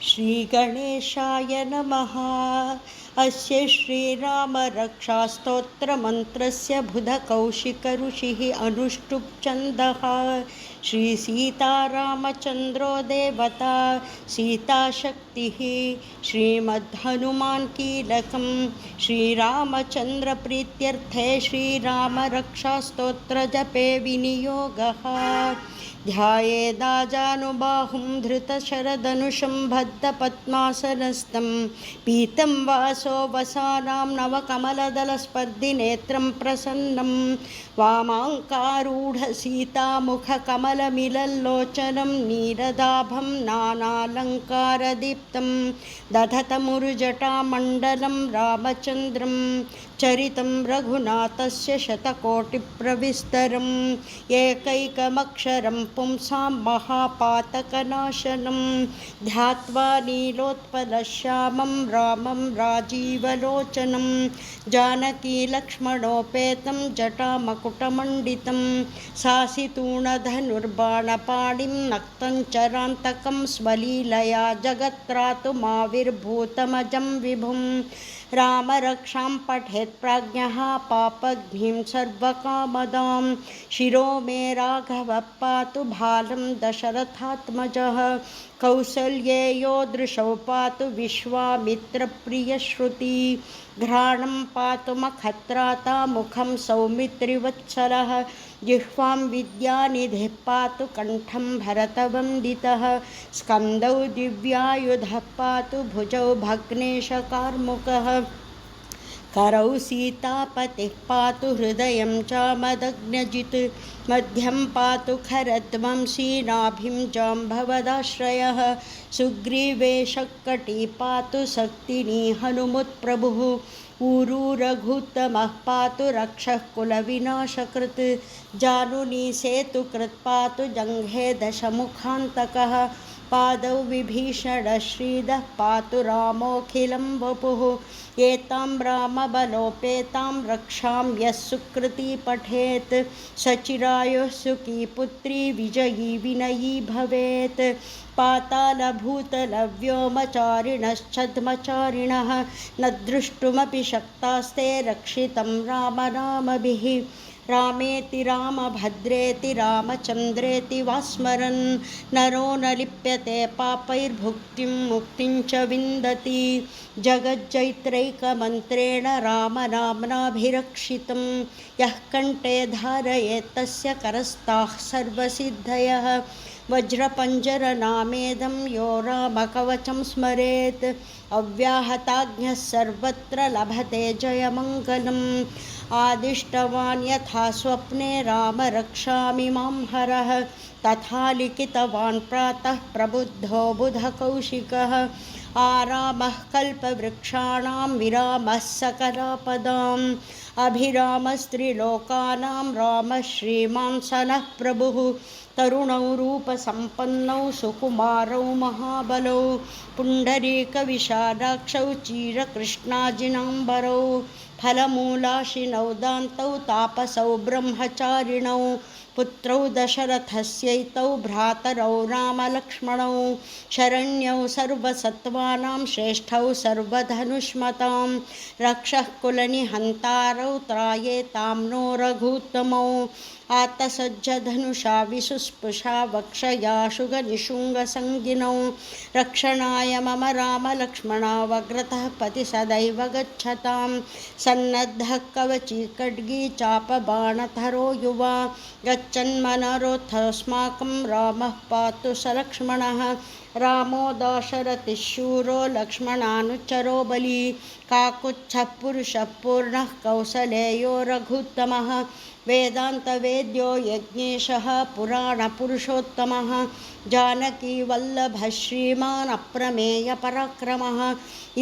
श्रीगणेशाय नमः। अस्य श्रीरामरक्षास्तोत्रमन्त्रस्य बुधकौशिकऋषिः अनुष्टुप् श्रीसीतारामचन्द्रो देवता सीताशक्तिः। श्रीमद्हनुमान् कीलकं श्रीरामचन्द्रप्रीत्यर्थे श्रीरामरक्षास्तोत्रजपे विनियोगः। ध्यायेदाजानुबाहुं धृतशरधनुषं बद्धपद्मासनस्थं पीतं वासो वसानां नवकमलदलस्पर्धिनेत्रं प्रसन्नं वामाङ्कारूढसीतामुखकमलमिलल्लोचनं नीरदाभं नानालङ्कारदीप्तं दधतमुरुजटामण्डलं रामचन्द्रं चरितं रघुनाथस्य शतकोटिप्रविस्तरम् एकैकमक्षरं पुंसां महापातकनाशनं ध्यात्वा नीलोत्पलश्यामं रामं राजीवलोचनं जानकीलक्ष्मणोपेतं जटामकुटमण्डितं सासितूणधनुर्बाणपाणिं नक्तं चरान्तकं स्वलीलया जगत्त्रातुमाविर्भूतमजं विभुं रामरक्षां पठेत् प्राज्ञः पापघ्नीं सर्वकामदां शिरो मे राघवः पातु भालं दशरथात्मजः कौसल्येयो दृशौ पातु विश्वामित्रप्रियश्रुति घ्राणं पातु मखत्राता मुखं सौमित्रिवत्सलः जिह्वां विद्यानिधिः पातु कण्ठं भरतवन्दितः स्कन्दौ दिव्यायुधः पातु भुजौ भग्नेशकार्मुकः करौ सीतापतिः पातु हृदयं च मदग्नजित् मध्यं पातु खरध्वंसी नाभिं जाम्भवदाश्रयः सुग्रीवे शक्कटी पातु शक्तिनी हनुमत्प्रभुः ऊरू रघुत्तमः पातु रक्षः कुलविनाशकृत् जानुनी सेतुकृत् पातु जङ्घे दशमुखान्तकः पादौ विभीषणश्रीदः पातु रामोऽखिलं वपुः एतां रामबलोपेतां रक्षां यः सुकृती पठेत् सचिरायुः सुखी पुत्री विजयी विनयी भवेत् पातालभूतलव्योमचारिणश्छद्मचारिणः न द्रष्टुमपि शक्तास्ते रक्षितं रामनामभिः रामेति रामभद्रेति रामचन्द्रेति वा स्मरन् नरो न लिप्यते पापैर्भुक्तिं मुक्तिं च विन्दति जगज्जैत्रैकमन्त्रेण रामनाम्नाभिरक्षितं यः कण्ठे धारयेत् तस्य करस्ताः सर्वसिद्धयः वज्रपञ्जरनामेदं यो रामकवचं स्मरेत् अव्याहताज्ञः सर्वत्र लभते जयमङ्गलम् आदिष्टवान् यथा स्वप्ने राम रक्षामि मां हरः तथा लिखितवान् प्रातः प्रबुद्धो बुधकौशिकः आरामः कल्पवृक्षाणां विरामः सकलापदाम् अभिरामस्त्रिलोकानां रामः श्रीमान् सनः प्रभुः तरुणौ रूपसम्पन्नौ सुकुमारौ महाबलौ पुण्डरीकविशालाक्षौ चीरकृष्णाजिनाम्बरौ फलमूलाशिनौ दान्तौ तापसौ ब्रह्मचारिणौ पुत्रौ दशरथस्यैतौ भ्रातरौ रामलक्ष्मणौ शरण्यौ सर्वसत्त्वानां श्रेष्ठौ सर्वधनुष्मतां रक्षः कुलनिहन्तारौ त्रायेतां नो रघुत्तमौ आतसज्जधनुषा विशुस्पृशा वक्षयाशुगनिशुङ्गसङ्गिनौ रक्षणाय मम रामलक्ष्मणावग्रतः पति सदैव गच्छतां सन्नद्धः कवची खड्गी चापबाणधरो युवा गच्छन्मनरोऽथस्माकं रामः पातु स लक्ष्मणः रामो दाशरथिशूरो लक्ष्मणानुचरो बली काकुत्स्थः पुरुषः पूर्णः कौसलेयो रघुत्तमः वेदान्तवेद्यो यज्ञेशः पुराणपुरुषोत्तमः जानकीवल्लभः श्रीमान् अप्रमेयपराक्रमः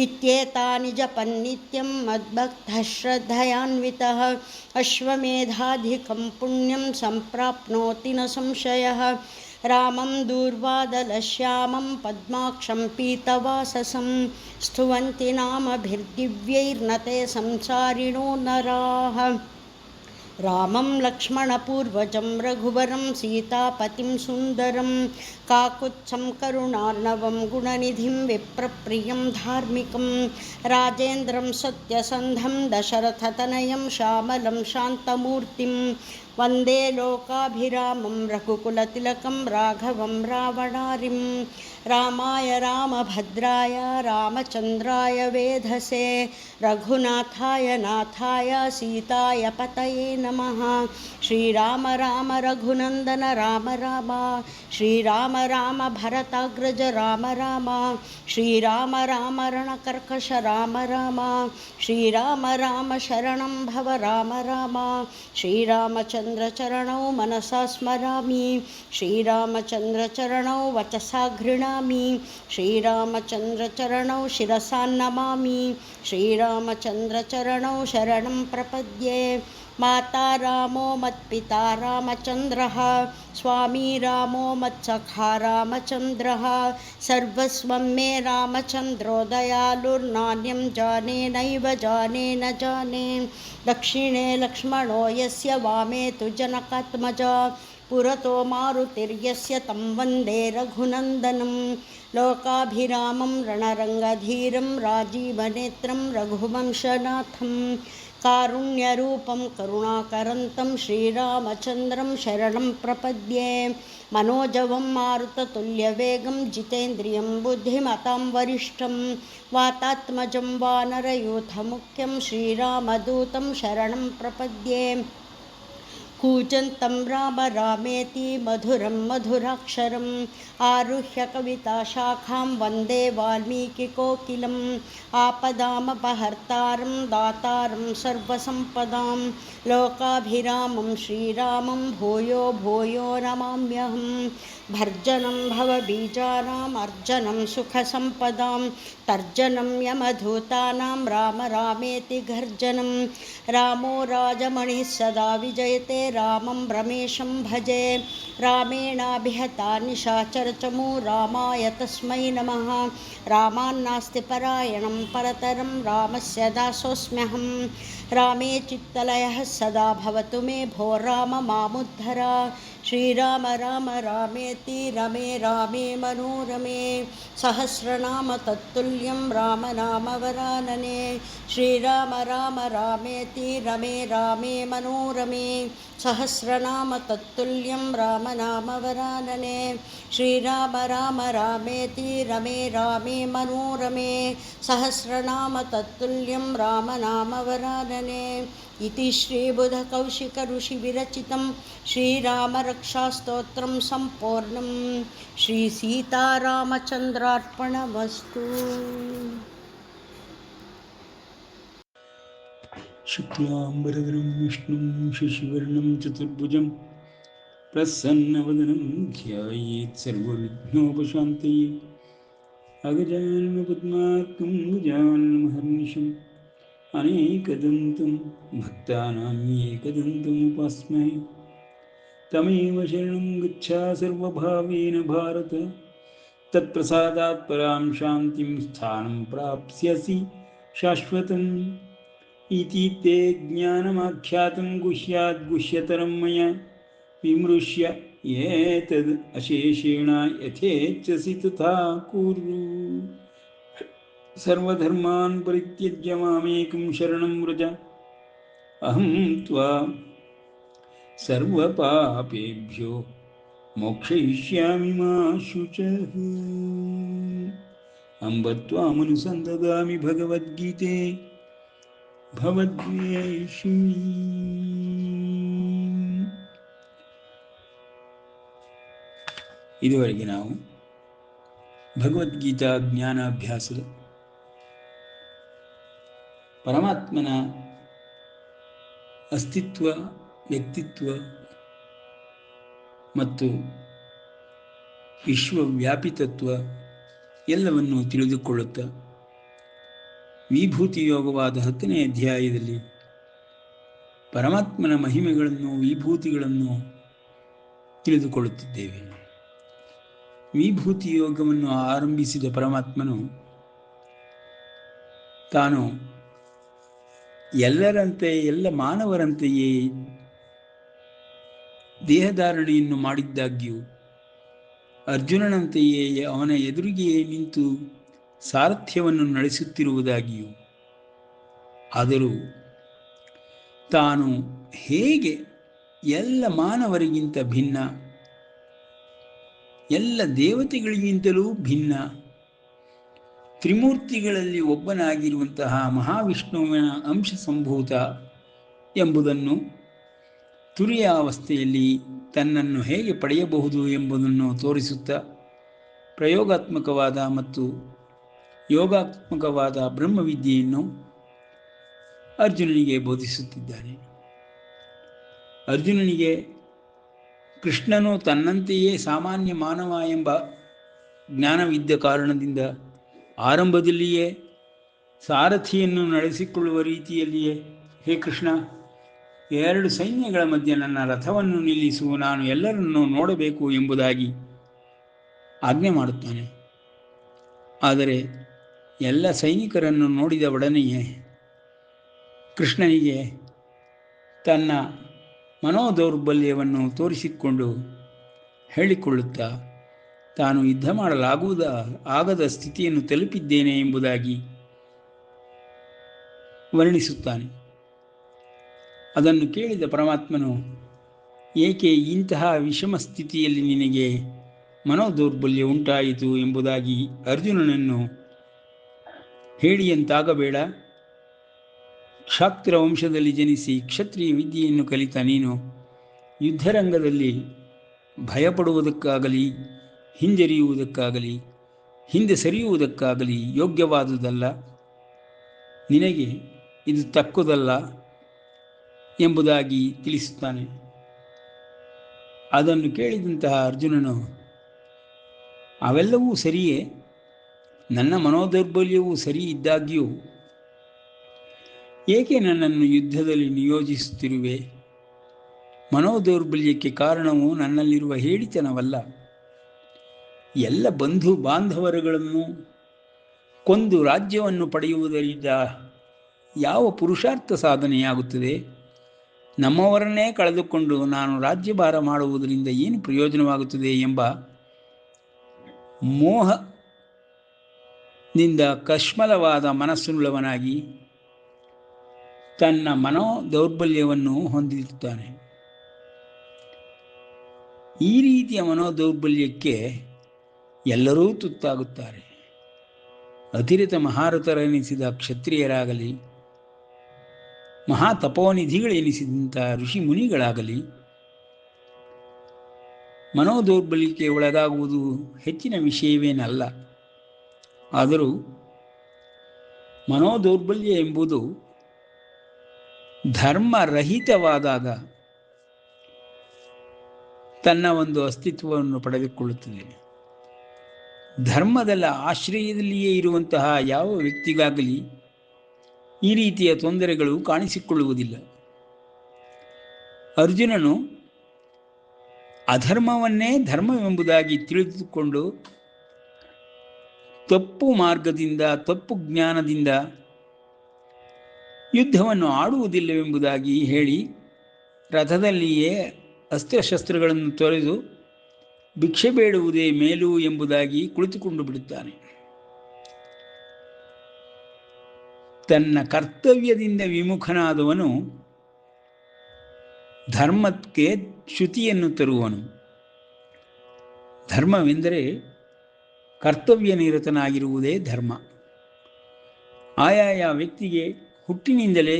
इत्येतानि जपन्नित्यं मद्भक्तः श्रद्धयान्वितः अश्वमेधाधिकं पुण्यं सम्प्राप्नोति न संशयः रामं दूर्वादलश्यामं पद्माक्षं पीतवाससं स्तुवन्ति नामभिर्दिव्यैर्नते संसारिणो नराः रामं लक्ष्मणपूर्वजं रघुवरं सीतापतिं सुन्दरं काकुत्स्थं करुणार्णवं गुणनिधिं विप्रप्रियं धार्मिकं राजेन्द्रं सत्यसन्धं दशरथतनयं श्यामलं शान्तमूर्तिं वन्दे लोकाभिरामं रघुकुलतिलकं राघवं रावणारिं रामाय रामभद्राय रामचन्द्राय वेधसे रघुनाथाय नाथाय सीताय पतये नमः। श्रीराम राम रघुनन्दन राम राम श्रीराम राम भरताग्रज राम राम श्रीराम राम रणकर्कश राम राम श्रीराम राम शरणं भव राम राम श्रीरामचन्द्रचरणौ मनसा स्मरामि श्रीरामचन्द्रचरणौ वचसा गृह्णामि श्रीरामचन्द्रचरणौ शिरसा नमामि श्रीरामचन्द्रचरणौ शरणं प्रपद्ये माता रामो मत्पिता रामचन्द्रः स्वामी रामो मत्सखा रामचन्द्रः सर्वस्वं मे रामचन्द्रो दयालुर्नान्यं जाने नैव जाने न जाने दक्षिणे लक्ष्मणो यस्य वामे तु जनकात्मजा पुरतो मारुतिर्यस्य तं वन्दे रघुनन्दनं लोकाभिरामं रणरङ्गधीरं राजीवनेत्रं रघुवंशनाथं कारुण्यरूपं करुणाकरन्तं श्रीरामचन्द्रं शरणं प्रपद्ये मनोजवं मारुततुल्यवेगं जितेन्द्रियं बुद्धिमतां वरिष्ठं वातात्मजं वानरयूथमुख्यं श्रीरामदूतं शरणं प्रपद्ये कूजन्तं राम रामेति मधुरं मधुराक्षरम् आरुह्य कविताशाखां वन्दे वाल्मीकिकोकिलम् आपदामपहर्तारं दातारं सर्वसम्पदां लोकाभिरामं श्रीरामं भूयो भूयो नमाम्यहं भर्जनं भवबीजानाम् अर्जनं सुखसम्पदां तर्जनं यमधूतानां राम रामेति गर्जनं रामो राजमणिः सदा विजयते रामं रमेशं भजे रामेणाभिहता निशाचरचमू रामाय तस्मै नमः रामान्नास्ति परायणं परतरं रामस्य दासोऽस्म्यहं रामे चित्तलयः सदा भवतु मे भो राम मामुद्धर श्रीराम राम रामेति रमे रामे मनोरमे सहस्रनाम तत्तुल्यं रामनामवरानने श्रीराम राम रामेति रमे रामे मनोरमे सहस्रनाम तत्तुल्यं रामनामवरानने श्रीराम राम रामेति रमे रामे मनोरमे सहस्रनाम तत्तुल्यं रामनामवरानने इति श्रीबुधकौशिकऋषिविरचितं श्रीरामरक्षास्तोत्रं सम्पूर्णं श्रीसीतारामचन्द्रार्पणमस्तु। शुक्लाम्बरधरं विष्णुं शशिवर्णं चतुर्भुजं प्रसन्नवदनं ध्यायेत् सर्वविघ्नोपशान्तये अगजाननपद्मार्कं गजाननमहर्निशम् अनेकदन्तं भक्तानां एकदन्तमुपास्महे तमेव शरणं गच्छा सर्वभावेन भारत तत्प्रसादात् परां शान्तिं स्थानं प्राप्स्यसि शाश्वतम् इति ते ज्ञानमाख्यातं गुह्यात् गुह्यतरं मया विमृश्य एतद् अशेषेण यथेच्छसि तथा कुरु। सर्वधर्मान् परित्यज्य मामेकं शरणं व्रज अहं त्वा सर्वपापेभ्यो मोक्षयिष्यामि मा शुचः। अम्ब त्वामनुसन्ददामि भगवद्गीते ಭವದ್ವೇಷಿಣಿ. ಇದುವರೆಗೆ ನಾವು ಭಗವದ್ಗೀತಾ ಜ್ಞಾನಾಭ್ಯಾಸದ ಪರಮಾತ್ಮನ ಅಸ್ತಿತ್ವ, ವ್ಯಕ್ತಿತ್ವ ಮತ್ತು ವಿಶ್ವವ್ಯಾಪಿತತ್ವ ಎಲ್ಲವನ್ನು ತಿಳಿದುಕೊಳ್ಳುತ್ತಾ ವಿಭೂತಿ ಯೋಗವಾದ 10ನೇ ಅಧ್ಯಾಯದಲ್ಲಿ ಪರಮಾತ್ಮನ ಮಹಿಮೆಗಳನ್ನು, ವಿಭೂತಿಗಳನ್ನು ತಿಳಿದುಕೊಳ್ಳುತ್ತಿದ್ದೇವೆ. ವಿಭೂತಿ ಯೋಗವನ್ನು ಆರಂಭಿಸಿದ ಪರಮಾತ್ಮನು ತಾನು ಎಲ್ಲರಂತೆ, ಎಲ್ಲ ಮಾನವರಂತೆಯೇ ದೇಹಧಾರಣೆಯನ್ನು ಮಾಡಿದ್ದಾಗ್ಯೂ ಅರ್ಜುನನಂತೆಯೇ ಅವನ ಎದುರಿಗೆಯೇ ನಿಂತು ಸಾರಥ್ಯವನ್ನು ನಡೆಸುತ್ತಿರುವುದಾಗಿಯೂ, ಆದರೂ ತಾನು ಹೇಗೆ ಎಲ್ಲ ಮಾನವರಿಗಿಂತ ಭಿನ್ನ, ಎಲ್ಲ ದೇವತೆಗಳಿಗಿಂತಲೂ ಭಿನ್ನ, ತ್ರಿಮೂರ್ತಿಗಳಲ್ಲಿ ಒಬ್ಬನಾಗಿರುವಂತಹ ಮಹಾವಿಷ್ಣುವಿನ ಅಂಶ ಸಂಭೂತ ಎಂಬುದನ್ನು, ತುರಿಯಾವಸ್ಥೆಯಲ್ಲಿ ತನ್ನನ್ನು ಹೇಗೆ ಪಡೆಯಬಹುದು ಎಂಬುದನ್ನು ತೋರಿಸುತ್ತಾ ಪ್ರಯೋಗಾತ್ಮಕವಾದ ಮತ್ತು ಯೋಗಾತ್ಮಕವಾದ ಬ್ರಹ್ಮವಿದ್ಯೆಯನ್ನು ಅರ್ಜುನನಿಗೆ ಬೋಧಿಸುತ್ತಿದ್ದಾನೆ. ಅರ್ಜುನನಿಗೆ ಕೃಷ್ಣನು ತನ್ನಂತೆಯೇ ಸಾಮಾನ್ಯ ಮಾನವ ಎಂಬ ಜ್ಞಾನವಿದ್ದ ಕಾರಣದಿಂದ ಆರಂಭದಲ್ಲಿಯೇ ಸಾರಥಿಯನ್ನು ನಡೆಸಿಕೊಳ್ಳುವ ರೀತಿಯಲ್ಲಿಯೇ, ಹೇ ಕೃಷ್ಣ, 2 ಸೈನ್ಯಗಳ ಮಧ್ಯೆ ನನ್ನ ರಥವನ್ನು ನಿಲ್ಲಿಸು, ನಾನು ಎಲ್ಲರನ್ನೂ ನೋಡಬೇಕು ಎಂಬುದಾಗಿ ಆಜ್ಞೆ ಮಾಡುತ್ತಾನೆ. ಆದರೆ ಎಲ್ಲ ಸೈನಿಕರನ್ನು ನೋಡಿದ ಒಡನೆಯೇ ಕೃಷ್ಣನಿಗೆ ತನ್ನ ಮನೋದೌರ್ಬಲ್ಯವನ್ನು ತೋರಿಸಿಕೊಂಡು ಹೇಳಿಕೊಳ್ಳುತ್ತಾ ತಾನು ಯುದ್ಧ ಆಗದ ಸ್ಥಿತಿಯನ್ನು ತಲುಪಿದ್ದೇನೆ ಎಂಬುದಾಗಿ ವರ್ಣಿಸುತ್ತಾನೆ. ಅದನ್ನು ಕೇಳಿದ ಪರಮಾತ್ಮನು, ಏಕೆ ಇಂತಹ ವಿಷಮ ಸ್ಥಿತಿಯಲ್ಲಿ ನಿನಗೆ ಮನೋದೌರ್ಬಲ್ಯ ಉಂಟಾಯಿತು ಎಂಬುದಾಗಿ ಅರ್ಜುನನನ್ನು ಹೇಳಿಯಂತಾಗಬೇಡ. ಕ್ಷಾತ್ರ ವಂಶದಲ್ಲಿ ಜನಿಸಿ ಕ್ಷತ್ರಿಯ ವಿದ್ಯೆಯನ್ನು ಕಲಿತ ನೀನು ಯುದ್ಧರಂಗದಲ್ಲಿ ಭಯಪಡುವುದಕ್ಕಾಗಲಿ ಹಿಂಜರಿಯುವುದಕ್ಕಾಗಲಿ ಹಿಂದೆ ಸರಿಯುವುದಕ್ಕಾಗಲಿ ಯೋಗ್ಯವಾದುದಲ್ಲ, ನಿನಗೆ ಇದು ತಕ್ಕುದಲ್ಲ ಎಂಬುದಾಗಿ ತಿಳಿಸುತ್ತಾನೆ. ಅದನ್ನು ಕೇಳಿದಂತಹ ಅರ್ಜುನನು, ಅವೆಲ್ಲವೂ ಸರಿಯೇ, ನನ್ನ ಮನೋದೌರ್ಬಲ್ಯವೂ ಸರಿ ಇದ್ದಾಗ್ಯೂ ಏಕೆ ನನ್ನನ್ನು ಯುದ್ಧದಲ್ಲಿ ನಿಯೋಜಿಸುತ್ತಿರುವೆ? ಮನೋದೌರ್ಬಲ್ಯಕ್ಕೆ ಕಾರಣವು ನನ್ನಲ್ಲಿರುವ ಹೇಳಿತನವಲ್ಲ. ಎಲ್ಲ ಬಂಧು ಬಾಂಧವರುಗಳನ್ನು ಕೊಂದು ರಾಜ್ಯವನ್ನು ಪಡೆಯುವುದರಿಂದ ಯಾವ ಪುರುಷಾರ್ಥ ಸಾಧನೆಯಾಗುತ್ತದೆ? ನಮ್ಮವರನ್ನೇ ಕಳೆದುಕೊಂಡು ನಾನು ರಾಜ್ಯಭಾರ ಮಾಡುವುದರಿಂದ ಏನು ಪ್ರಯೋಜನವಾಗುತ್ತದೆ ಎಂಬ ಮೋಹದಿಂದ ಕಶ್ಮಲವಾದ ಮನಸ್ಸುಳ್ಳವನಾಗಿ ತನ್ನ ಮನೋದೌರ್ಬಲ್ಯವನ್ನು ಹೊಂದಿರುತ್ತಾನೆ. ಈ ರೀತಿಯ ಮನೋದೌರ್ಬಲ್ಯಕ್ಕೆ ಎಲ್ಲರೂ ತುತ್ತಾಗುತ್ತಾರೆ. ಅತಿರಿತ ಮಹಾರಥರೆನಿಸಿದ ಕ್ಷತ್ರಿಯರಾಗಲಿ, ಮಹಾತಪೋನಿಧಿಗಳೆನಿಸಿದಂಥ ಋಷಿ ಮುನಿಗಳಾಗಲಿ ಮನೋದೌರ್ಬಲ್ಯಕ್ಕೆ ಒಳಗಾಗುವುದು ಹೆಚ್ಚಿನ ವಿಷಯವೇನಲ್ಲ. ಆದರೂ ಮನೋದೌರ್ಬಲ್ಯ ಎಂಬುದು ಧರ್ಮರಹಿತವಾದಾಗ ತನ್ನ ಒಂದು ಅಸ್ತಿತ್ವವನ್ನು ಪಡೆದುಕೊಳ್ಳುತ್ತದೆ. ಧರ್ಮದ ಆಶ್ರಯದಲ್ಲಿಯೇ ಇರುವಂತಹ ಯಾವ ವ್ಯಕ್ತಿಗಾಗಲಿ ಈ ರೀತಿಯ ತೊಂದರೆಗಳು ಕಾಣಿಸಿಕೊಳ್ಳುವುದಿಲ್ಲ. ಅರ್ಜುನನು ಅಧರ್ಮವನ್ನೇ ಧರ್ಮವೆಂಬುದಾಗಿ ತಿಳಿದುಕೊಂಡು ತಪ್ಪು ಮಾರ್ಗದಿಂದ, ತಪ್ಪು ಜ್ಞಾನದಿಂದ ಯುದ್ಧವನ್ನು ಆಡುವುದಿಲ್ಲವೆಂಬುದಾಗಿ ಹೇಳಿ ರಥದಲ್ಲಿಯೇ ಅಸ್ತ್ರಶಸ್ತ್ರಗಳನ್ನು ತೊರೆದು ಭಿಕ್ಷೆ ಬೇಡುವುದೇ ಮೇಲು ಎಂಬುದಾಗಿ ಕುಳಿತುಕೊಂಡು ಬಿಡುತ್ತಾನೆ. ತನ್ನ ಕರ್ತವ್ಯದಿಂದ ವಿಮುಖನಾದವನು ಧರ್ಮಕ್ಕೆ ಚ್ಯುತಿಯನ್ನು ತರುವನು. ಧರ್ಮವೆಂದರೆ ಕರ್ತವ್ಯ ನಿರತನಾಗಿರುವುದೇ ಧರ್ಮ. ಆಯಾಯ ವ್ಯಕ್ತಿಗೆ ಹುಟ್ಟಿನಿಂದಲೇ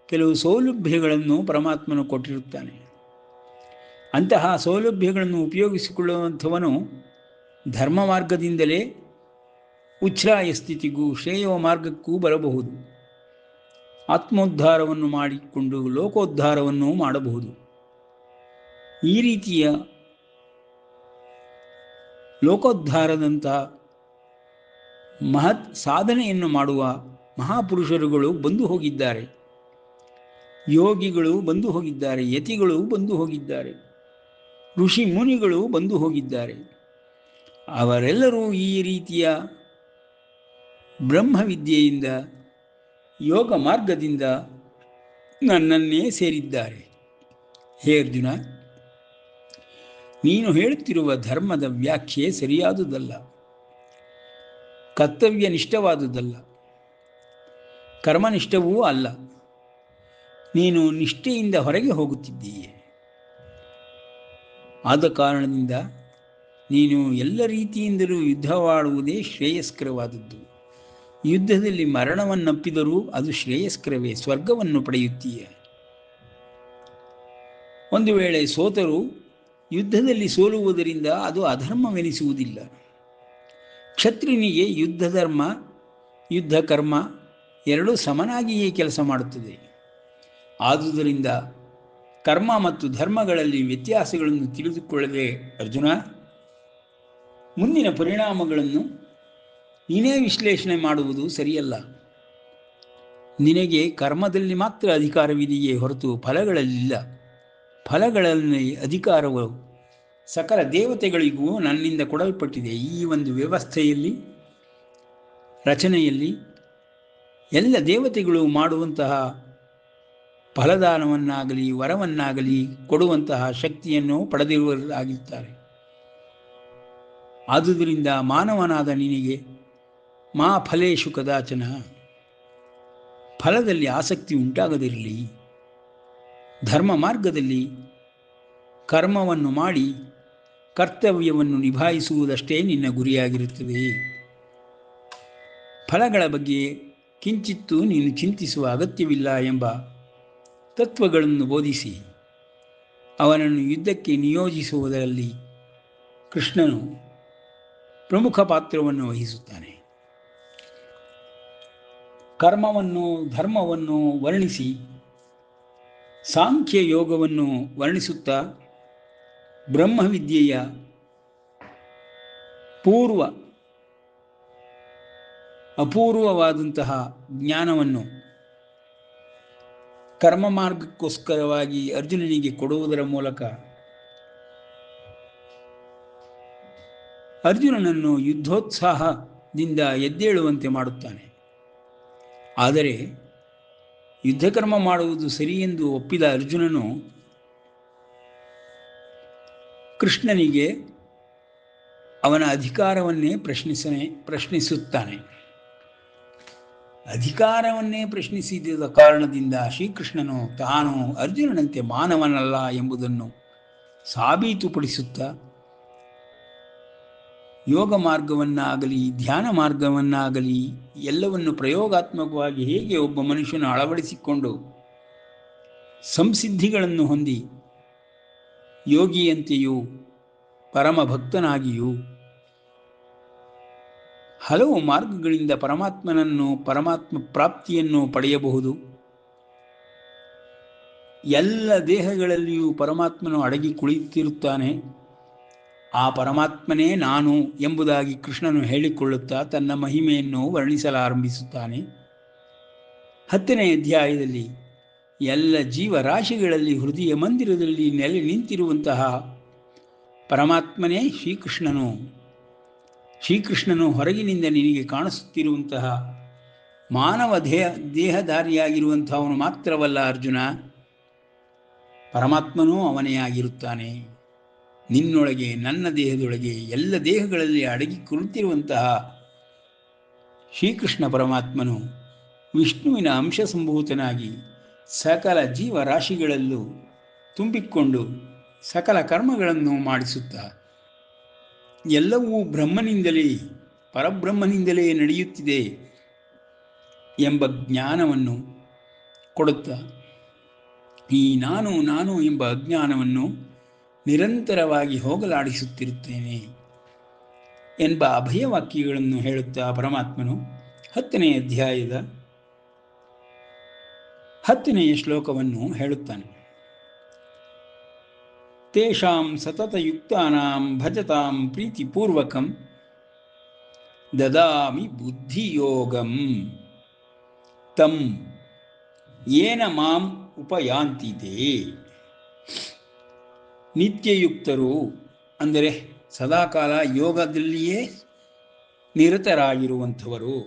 ಕೆಲವು ಸೌಲಭ್ಯಗಳನ್ನು ಪರಮಾತ್ಮನು ಕೊಟ್ಟಿರುತ್ತಾನೆ. ಅಂತಹ ಸೌಲಭ್ಯಗಳನ್ನು ಉಪಯೋಗಿಸಿಕೊಳ್ಳುವಂಥವನು ಧರ್ಮ ಮಾರ್ಗದಿಂದಲೇ ಉಚ್ಛ್ರಾಯ ಸ್ಥಿತಿಗೂ ಶ್ರೇಯವ ಮಾರ್ಗಕ್ಕೂ ಬರಬಹುದು. ಆತ್ಮೋದ್ಧಾರವನ್ನು ಮಾಡಿಕೊಂಡು ಲೋಕೋದ್ಧಾರವನ್ನು ಮಾಡಬಹುದು. ಈ ರೀತಿಯ ಲೋಕೋದ್ಧಾರದಂಥ ಮಹತ್ ಸಾಧನೆಯನ್ನು ಮಾಡುವ ಮಹಾಪುರುಷರುಗಳು ಬಂದು ಹೋಗಿದ್ದಾರೆ. ಯೋಗಿಗಳು ಬಂದು ಹೋಗಿದ್ದಾರೆ, ಯತಿಗಳು ಬಂದು ಹೋಗಿದ್ದಾರೆ, ಋಷಿ ಮುನಿಗಳು ಬಂದು ಹೋಗಿದ್ದಾರೆ. ಅವರೆಲ್ಲರೂ ಈ ರೀತಿಯ ಬ್ರಹ್ಮವಿದ್ಯೆಯಿಂದ, ಯೋಗ ಮಾರ್ಗದಿಂದ ನನ್ನನ್ನೇ ಸೇರಿದ್ದಾರೆ. ಹೇ ಅರ್ಜುನ, ನೀನು ಹೇಳುತ್ತಿರುವ ಧರ್ಮದ ವ್ಯಾಖ್ಯೆ ಸರಿಯಾದುದಲ್ಲ, ಕರ್ತವ್ಯನಿಷ್ಠವಾದುದಲ್ಲ, ಕರ್ಮನಿಷ್ಠವೂ ಅಲ್ಲ. ನೀನು ನಿಷ್ಠೆಯಿಂದ ಹೊರಗೆ ಹೋಗುತ್ತಿದ್ದೀಯೆ. ಆದ ಕಾರಣದಿಂದ ನೀನು ಎಲ್ಲ ರೀತಿಯಿಂದಲೂ ಯುದ್ಧವಾಡುವುದೇ ಶ್ರೇಯಸ್ಕರವಾದದ್ದು. ಯುದ್ಧದಲ್ಲಿ ಮರಣವನ್ನಪ್ಪಿದರೂ ಅದು ಶ್ರೇಯಸ್ಕರವೇ, ಸ್ವರ್ಗವನ್ನು ಪಡೆಯುತ್ತೀಯ. ಒಂದು ವೇಳೆ ಸೋತರೂ ಯುದ್ಧದಲ್ಲಿ ಸೋಲುವುದರಿಂದ ಅದು ಅಧರ್ಮವೆನಿಸುವುದಿಲ್ಲ. ಕ್ಷತ್ರಿಯನಿಗೆ ಯುದ್ಧ ಧರ್ಮ, ಯುದ್ಧ ಕರ್ಮ ಎರಡೂ ಸಮನಾಗಿಯೇ ಕೆಲಸ ಮಾಡುತ್ತದೆ. ಆದುದರಿಂದ ಕರ್ಮ ಮತ್ತು ಧರ್ಮಗಳಲ್ಲಿ ವ್ಯತ್ಯಾಸಗಳನ್ನು ತಿಳಿದುಕೊಳ್ಳದೆ ಅರ್ಜುನ, ಮುಂದಿನ ಪರಿಣಾಮಗಳನ್ನು ನೀನೇ ವಿಶ್ಲೇಷಣೆ ಮಾಡುವುದು ಸರಿಯಲ್ಲ. ನಿನಗೆ ಕರ್ಮದಲ್ಲಿ ಮಾತ್ರ ಅಧಿಕಾರವಿದೆಯೇ ಹೊರತು ಫಲಗಳಲ್ಲಿಲ್ಲ. ಫಲಗಳಲ್ಲಿ ಅಧಿಕಾರವು ಸಕಲ ದೇವತೆಗಳಿಗೂ ನನ್ನಿಂದ ಕೊಡಲ್ಪಟ್ಟಿದೆ. ಈ ಒಂದು ವ್ಯವಸ್ಥೆಯಲ್ಲಿ, ರಚನೆಯಲ್ಲಿ ಎಲ್ಲ ದೇವತೆಗಳು ಮಾಡುವಂತಹ ಫಲದಾನವನ್ನಾಗಲಿ ವರವನ್ನಾಗಲಿ ಕೊಡುವಂತಹ ಶಕ್ತಿಯನ್ನು ಪಡೆದಿರುವವರಾಗಿರ್ತಾರೆ. ಆದುದರಿಂದ ಮಾನವನಾದ ನಿನಗೆ ಮಾ ಫಲೇಶು ಕದಾಚನ, ಫಲದಲ್ಲಿ ಆಸಕ್ತಿ ಉಂಟಾಗದಿರಲಿ. ಧರ್ಮ ಮಾರ್ಗದಲ್ಲಿ ಕರ್ಮವನ್ನು ಮಾಡಿ ಕರ್ತವ್ಯವನ್ನು ನಿಭಾಯಿಸುವುದಷ್ಟೇ ನಿನ್ನ ಗುರಿಯಾಗಿರುತ್ತದೆ. ಫಲಗಳ ಬಗ್ಗೆ ಕಿಂಚಿತ್ತೂ ನೀನು ಚಿಂತಿಸುವ ಅಗತ್ಯವಿಲ್ಲ ಎಂಬ ತತ್ವಗಳನ್ನು ಬೋಧಿಸಿ ಅವನನ್ನು ಯುದ್ಧಕ್ಕೆ ನಿಯೋಜಿಸುವುದರಲ್ಲಿ ಕೃಷ್ಣನು ಪ್ರಮುಖ ಪಾತ್ರವನ್ನು ವಹಿಸುತ್ತಾನೆ. ಕರ್ಮವನ್ನು, ಧರ್ಮವನ್ನು ವರ್ಣಿಸಿ ಸಾಂಖ್ಯ ಯೋಗವನ್ನು ವರ್ಣಿಸುತ್ತಾ ಬ್ರಹ್ಮವಿದ್ಯೆಯ ಅಪೂರ್ವವಾದಂತಹ ಜ್ಞಾನವನ್ನು ಕರ್ಮ ಮಾರ್ಗಕ್ಕೋಸ್ಕರವಾಗಿ ಅರ್ಜುನನಿಗೆ ಕೊಡುವುದರ ಮೂಲಕ ಅರ್ಜುನನನ್ನು ಯುದ್ಧೋತ್ಸಾಹದಿಂದ ಎದ್ದೇಳುವಂತೆ ಮಾಡುತ್ತಾನೆ. ಆದರೆ ಯುದ್ಧಕರ್ಮ ಮಾಡುವುದು ಸರಿ ಎಂದು ಒಪ್ಪಿದ ಅರ್ಜುನನು ಕೃಷ್ಣನಿಗೆ ಅವನ ಅಧಿಕಾರವನ್ನೇ ಪ್ರಶ್ನಿಸುತ್ತಾನೆ. ಅಧಿಕಾರವನ್ನೇ ಪ್ರಶ್ನಿಸಿದ ಕಾರಣದಿಂದ ಶ್ರೀಕೃಷ್ಣನು ತಾನು ಅರ್ಜುನನಂತೆ ಮಾನವನಲ್ಲ ಎಂಬುದನ್ನು ಸಾಬೀತುಪಡಿಸುತ್ತಾ ಯೋಗ ಮಾರ್ಗವನ್ನಾಗಲಿ ಧ್ಯಾನ ಮಾರ್ಗವನ್ನಾಗಲಿ ಎಲ್ಲವನ್ನು ಪ್ರಯೋಗಾತ್ಮಕವಾಗಿ ಹೇಗೆ ಒಬ್ಬ ಮನುಷ್ಯನು ಅಳವಡಿಸಿಕೊಂಡು ಸಂಸಿದ್ಧಿಗಳನ್ನು ಹೊಂದಿ ಯೋಗಿಯಂತೆಯೂ ಪರಮ ಭಕ್ತನಾಗಿಯೂ ಹಲವು ಮಾರ್ಗಗಳಿಂದ ಪರಮಾತ್ಮ ಪ್ರಾಪ್ತಿಯನ್ನು ಪಡೆಯಬಹುದು. ಎಲ್ಲ ದೇಹಗಳಲ್ಲಿಯೂ ಪರಮಾತ್ಮನು ಅಡಗಿ ಕುಳಿತಿರುತ್ತಾನೆ. ಆ ಪರಮಾತ್ಮನೇ ನಾನು ಎಂಬುದಾಗಿ ಕೃಷ್ಣನು ಹೇಳಿಕೊಳ್ಳುತ್ತಾ ತನ್ನ ಮಹಿಮೆಯನ್ನು ವರ್ಣಿಸಲಾರಂಭಿಸುತ್ತಾನೆ. 10ನೇ ಅಧ್ಯಾಯದಲ್ಲಿ ಎಲ್ಲ ಜೀವರಾಶಿಗಳಲ್ಲಿ ಹೃದಯ ಮಂದಿರದಲ್ಲಿ ನೆಲೆ ನಿಂತಿರುವಂತಹ ಪರಮಾತ್ಮನೇ ಶ್ರೀಕೃಷ್ಣನು ಹೊರಗಿನಿಂದ ನಿನಗೆ ಕಾಣಿಸುತ್ತಿರುವಂತಹ ಮಾನವ ದೇಹಧಾರಿಯಾಗಿರುವಂಥವನು ಮಾತ್ರವಲ್ಲ ಅರ್ಜುನ, ಪರಮಾತ್ಮನೂ ಅವನೇ ಆಗಿರುತ್ತಾನೆ. ನಿನ್ನೊಳಗೆ, ನನ್ನ ದೇಹದೊಳಗೆ, ಎಲ್ಲ ದೇಹಗಳಲ್ಲಿ ಅಡಗಿ ಕುಳಿತಿರುವಂತಹ ಶ್ರೀಕೃಷ್ಣ ಪರಮಾತ್ಮನು ವಿಷ್ಣುವಿನ ಅಂಶ ಸಂಭೂತನಾಗಿ ಸಕಲ ಜೀವರಾಶಿಗಳಲ್ಲೂ ತುಂಬಿಕೊಂಡು ಸಕಲ ಕರ್ಮಗಳನ್ನು ಮಾಡಿಸುತ್ತಾ ಎಲ್ಲವೂ ಪರಬ್ರಹ್ಮನಿಂದಲೇ ನಡೆಯುತ್ತಿದೆ ಎಂಬ ಜ್ಞಾನವನ್ನು ಕೊಡುತ್ತಾ ಈ ನಾನು ಎಂಬ ಅಜ್ಞಾನವನ್ನು ನಿರಂತರವಾಗಿ ಹೋಗಲಾಡಿಸುತ್ತಿರುತ್ತೇನೆ ಎಂಬ ಅಭಯವಾಕ್ಯಗಳನ್ನು ಹೇಳುತ್ತಾ ಪರಮಾತ್ಮನು 10ನೇ ಅಧ್ಯಾಯದ 10ನೆಯ ಶ್ಲೋಕವನ್ನು ಹೇಳುತ್ತಾನೆ. ತೇಷಾಂ ಸತತಯುಕ್ತಾನಾಂ ಭಜತಾಂ ಪ್ರೀತಿಪೂರ್ವಕಂ ದದಾಮಿ ಬುದ್ಧಿಯೋಗಂ ತಂ ಯೇನ ಮಾಂ ಉಪಯಾಂತಿತೆ. ನಿತ್ಯಯುಕ್ತರು ಅಂದರೆ ಸದಾಕಾಲ ಯೋಗದಲ್ಲಿಯೇ ನಿರತರಾಗಿರುವಂಥವರು,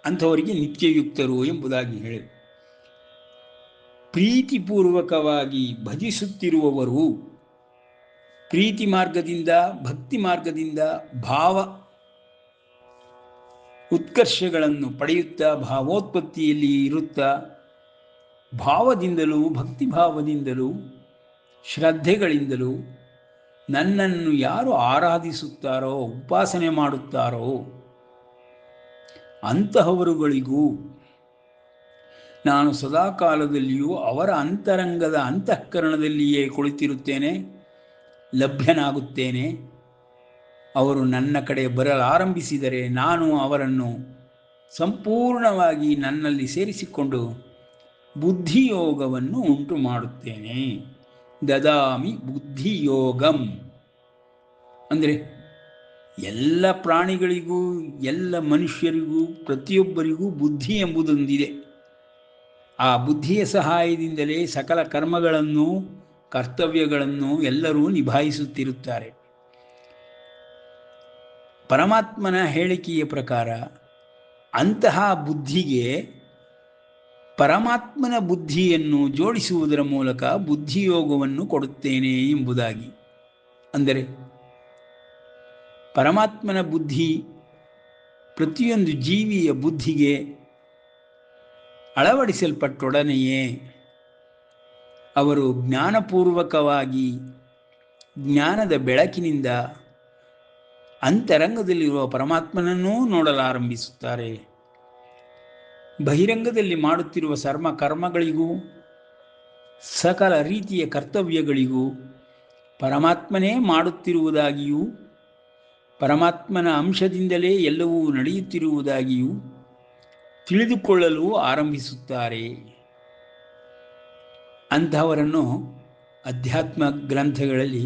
ಅಂಥವರಿಗೆ ನಿತ್ಯಯುಕ್ತರು ಎಂಬುದಾಗಿ ಹೇಳಿ, ಪ್ರೀತಿಪೂರ್ವಕವಾಗಿ ಭಜಿಸುತ್ತಿರುವವರು ಪ್ರೀತಿ ಮಾರ್ಗದಿಂದ, ಭಕ್ತಿ ಮಾರ್ಗದಿಂದ ಭಾವ ಉತ್ಕರ್ಷಗಳನ್ನು ಪಡೆಯುತ್ತಾ, ಭಾವೋತ್ಪತ್ತಿಯಲ್ಲಿ ಇರುತ್ತಾ, ಭಾವದಿಂದಲೂ ಭಕ್ತಿಭಾವದಿಂದಲೂ ಶ್ರದ್ಧೆಗಳಿಂದಲೂ ನನ್ನನ್ನು ಯಾರು ಆರಾಧಿಸುತ್ತಾರೋ, ಉಪಾಸನೆ ಮಾಡುತ್ತಾರೋ ಅಂತಹವರುಗಳಿಗೂ ನಾನು ಸದಾಕಾಲದಲ್ಲಿಯೂ ಅವರ ಅಂತರಂಗದ ಅಂತಃಕರಣದಲ್ಲಿಯೇ ಕುಳಿತಿರುತ್ತೇನೆ, ಲಭ್ಯನಾಗುತ್ತೇನೆ. ಅವರು ನನ್ನ ಕಡೆ ಬರಲಾರಂಭಿಸಿದರೆ ನಾನು ಅವರನ್ನು ಸಂಪೂರ್ಣವಾಗಿ ನನ್ನಲ್ಲಿ ಸೇರಿಸಿಕೊಂಡು ಬುದ್ಧಿಯೋಗವನ್ನು ಉಂಟು ಮಾಡುತ್ತೇನೆ. ದದಾಮಿ ಬುದ್ಧಿಯೋಗಂ ಅಂದರೆ ಎಲ್ಲ ಪ್ರಾಣಿಗಳಿಗೂ, ಎಲ್ಲ ಮನುಷ್ಯರಿಗೂ, ಪ್ರತಿಯೊಬ್ಬರಿಗೂ ಬುದ್ಧಿ ಎಂಬುದೊಂದಿದೆ. ಆ ಬುದ್ಧಿಯ ಸಹಾಯದಿಂದಲೇ ಸಕಲ ಕರ್ಮಗಳನ್ನು, ಕರ್ತವ್ಯಗಳನ್ನು ಎಲ್ಲರೂ ನಿಭಾಯಿಸುತ್ತಿರುತ್ತಾರೆ. ಪರಮಾತ್ಮನ ಹೇಳಿಕೆಯ ಪ್ರಕಾರ ಅಂತಹ ಬುದ್ಧಿಗೆ ಪರಮಾತ್ಮನ ಬುದ್ಧಿಯನ್ನು ಜೋಡಿಸುವುದರ ಮೂಲಕ ಬುದ್ಧಿಯೋಗವನ್ನು ಕೊಡುತ್ತೇನೆ ಎಂಬುದಾಗಿ. ಅಂದರೆ ಪರಮಾತ್ಮನ ಬುದ್ಧಿ ಪ್ರತಿಯೊಂದು ಜೀವಿಯ ಬುದ್ಧಿಗೆ ಅಳವಡಿಸಲ್ಪಟ್ಟೊಡನೆಯೇ ಅವರು ಜ್ಞಾನಪೂರ್ವಕವಾಗಿ ಜ್ಞಾನದ ಬೆಳಕಿನಿಂದ ಅಂತರಂಗದಲ್ಲಿರುವ ಪರಮಾತ್ಮನನ್ನೂ ನೋಡಲಾರಂಭಿಸುತ್ತಾರೆ. ಬಹಿರಂಗದಲ್ಲಿ ಮಾಡುತ್ತಿರುವ ಕರ್ಮಗಳಿಗೂ ಸಕಲ ರೀತಿಯ ಕರ್ತವ್ಯಗಳಿಗೂ ಪರಮಾತ್ಮನೇ ಮಾಡುತ್ತಿರುವುದಾಗಿಯೂ, ಪರಮಾತ್ಮನ ಅಂಶದಿಂದಲೇ ಎಲ್ಲವೂ ನಡೆಯುತ್ತಿರುವುದಾಗಿಯೂ ತಿಳಿದುಕೊಳ್ಳಲು ಆರಂಭಿಸುತ್ತಾರೆ. ಅಂಥವರನ್ನು ಅಧ್ಯಾತ್ಮ ಗ್ರಂಥಗಳಲ್ಲಿ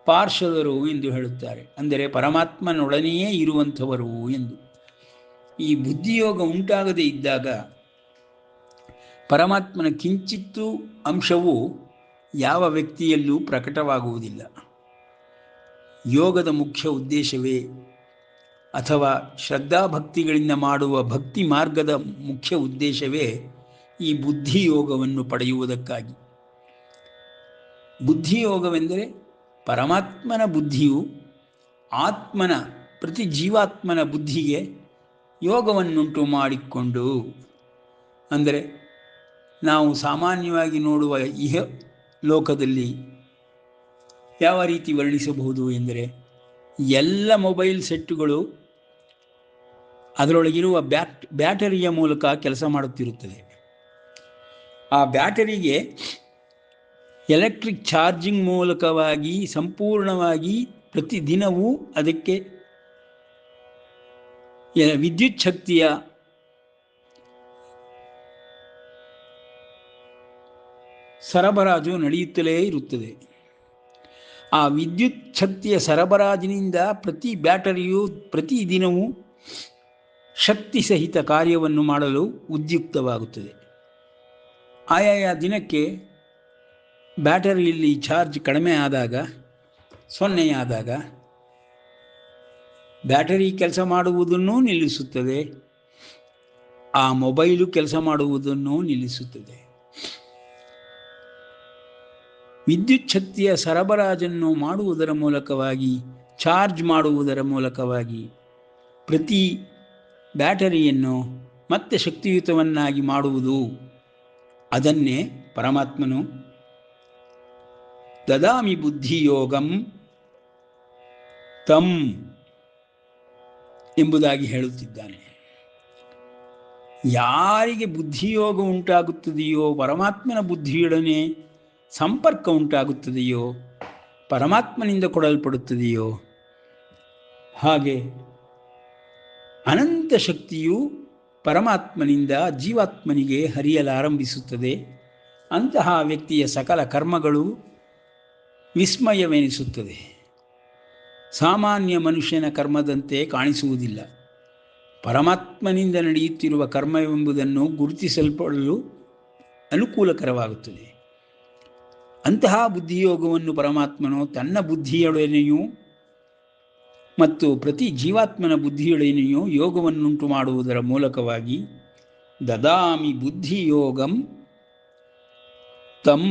ಪಾರ್ಷದರು ಎಂದು ಹೇಳುತ್ತಾರೆ. ಅಂದರೆ ಪರಮಾತ್ಮನೊಡನೆಯೇ ಇರುವಂಥವರು ಎಂದು. ಈ ಬುದ್ಧಿಯೋಗ ಉಂಟಾಗದೇ ಇದ್ದಾಗ ಪರಮಾತ್ಮನ ಕಿಂಚಿತ್ತೂ ಅಂಶವು ಯಾವ ವ್ಯಕ್ತಿಯಲ್ಲೂ ಪ್ರಕಟವಾಗುವುದಿಲ್ಲ. ಯೋಗದ ಮುಖ್ಯ ಉದ್ದೇಶವೇ, ಅಥವಾ ಶ್ರದ್ಧಾಭಕ್ತಿಗಳಿಂದ ಮಾಡುವ ಭಕ್ತಿ ಮಾರ್ಗದ ಮುಖ್ಯ ಉದ್ದೇಶವೇ ಈ ಬುದ್ಧಿಯೋಗವನ್ನು ಪಡೆಯುವುದಕ್ಕಾಗಿ. ಬುದ್ಧಿಯೋಗವೆಂದರೆ ಪರಮಾತ್ಮನ ಬುದ್ಧಿಯು ಆತ್ಮನ, ಪ್ರತಿ ಜೀವಾತ್ಮನ ಬುದ್ಧಿಗೆ ಯೋಗವನ್ನುಂಟು ಮಾಡಿಕೊಂಡು, ಅಂದರೆ ನಾವು ಸಾಮಾನ್ಯವಾಗಿ ನೋಡುವ ಇಹ ಲೋಕದಲ್ಲಿ ಯಾವ ರೀತಿ ವರ್ಣಿಸಬಹುದು ಎಂದರೆ, ಎಲ್ಲ ಮೊಬೈಲ್ ಸೆಟ್ಟುಗಳು ಅದರೊಳಗಿರುವ ಬ್ಯಾಟರಿಯ ಮೂಲಕ ಕೆಲಸ ಮಾಡುತ್ತಿರುತ್ತದೆ. ಆ ಬ್ಯಾಟರಿಗೆ ಎಲೆಕ್ಟ್ರಿಕ್ ಚಾರ್ಜಿಂಗ್ ಮೂಲಕವಾಗಿ ಸಂಪೂರ್ಣವಾಗಿ ಪ್ರತಿದಿನವೂ ಅದಕ್ಕೆ ವಿದ್ಯುತ್ ಶಕ್ತಿಯ ಸರಬರಾಜು ನಡೆಯುತ್ತಲೇ ಇರುತ್ತದೆ. ಆ ವಿದ್ಯುತ್ ಶಕ್ತಿಯ ಸರಬರಾಜಿನಿಂದ ಪ್ರತಿ ಬ್ಯಾಟರಿಯು ಪ್ರತಿದಿನವೂ ಶಕ್ತಿ ಸಹಿತ ಕಾರ್ಯವನ್ನು ಮಾಡಲು ಉದ್ಯುಕ್ತವಾಗುತ್ತದೆ. ಆಯಾಯ ದಿನಕ್ಕೆ ಬ್ಯಾಟರಿಯಲ್ಲಿ ಚಾರ್ಜ್ ಕಡಿಮೆ ಆದಾಗ, ಸೊನ್ನೆಯಾದಾಗ ಬ್ಯಾಟರಿ ಕೆಲಸ ಮಾಡುವುದನ್ನು ನಿಲ್ಲಿಸುತ್ತದೆ, ಆ ಮೊಬೈಲು ಕೆಲಸ ಮಾಡುವುದನ್ನು ನಿಲ್ಲಿಸುತ್ತದೆ. ವಿದ್ಯುತ್ ಶಕ್ತಿಯ ಸರಬರಾಜನ್ನು ಮಾಡುವುದರ ಮೂಲಕವಾಗಿ, ಚಾರ್ಜ್ ಮಾಡುವುದರ ಮೂಲಕವಾಗಿ ಪ್ರತಿ ಬ್ಯಾಟರಿಯನ್ನು ಮತ್ತೆ ಶಕ್ತಿಯುತವನ್ನಾಗಿ ಮಾಡುವುದು, ಅದನ್ನೇ ಪರಮಾತ್ಮನು ದದಾಮಿ ಬುದ್ಧಿಯೋಗಂ ತಂ ಎಂಬುದಾಗಿ ಹೇಳುತ್ತಿದ್ದಾನೆ. ಯಾರಿಗೆ ಬುದ್ಧಿಯೋಗ ಉಂಟಾಗುತ್ತದೆಯೋ, ಪರಮಾತ್ಮನ ಬುದ್ಧಿಯೊಡನೆ ಸಂಪರ್ಕ ಉಂಟಾಗುತ್ತದೆಯೋ, ಪರಮಾತ್ಮನಿಂದ ಕೊಡಲ್ಪಡುತ್ತದೆಯೋ, ಹಾಗೆ ಅನಂತ ಶಕ್ತಿಯು ಪರಮಾತ್ಮನಿಂದ ಜೀವಾತ್ಮನಿಗೆ ಹರಿಯಲಾರಂಭಿಸುತ್ತದೆ. ಅಂತಹ ವ್ಯಕ್ತಿಯ ಸಕಲ ಕರ್ಮಗಳು ವಿಸ್ಮಯವೆನಿಸುತ್ತದೆ. ಸಾಮಾನ್ಯ ಮನುಷ್ಯನ ಕರ್ಮದಂತೆ ಕಾಣಿಸುವುದಿಲ್ಲ. ಪರಮಾತ್ಮನಿಂದ ನಡೆಯುತ್ತಿರುವ ಕರ್ಮವೆಂಬುದನ್ನು ಗುರುತಿಸಲ್ಪಡಲು ಅನುಕೂಲಕರವಾಗುತ್ತದೆ. ಅಂತಹ ಬುದ್ಧಿಯೋಗವನ್ನು ಪರಮಾತ್ಮನು ತನ್ನ ಬುದ್ಧಿಯೊಡನೆಯೂ ಮತ್ತು ಪ್ರತಿ ಜೀವಾತ್ಮನ ಬುದ್ಧಿಯೊಡನೆಯೂ ಯೋಗವನ್ನುಂಟು ಮಾಡುವುದರ ಮೂಲಕವಾಗಿ ದದಾಮಿ ಬುದ್ಧಿಯೋಗಂ ತಂ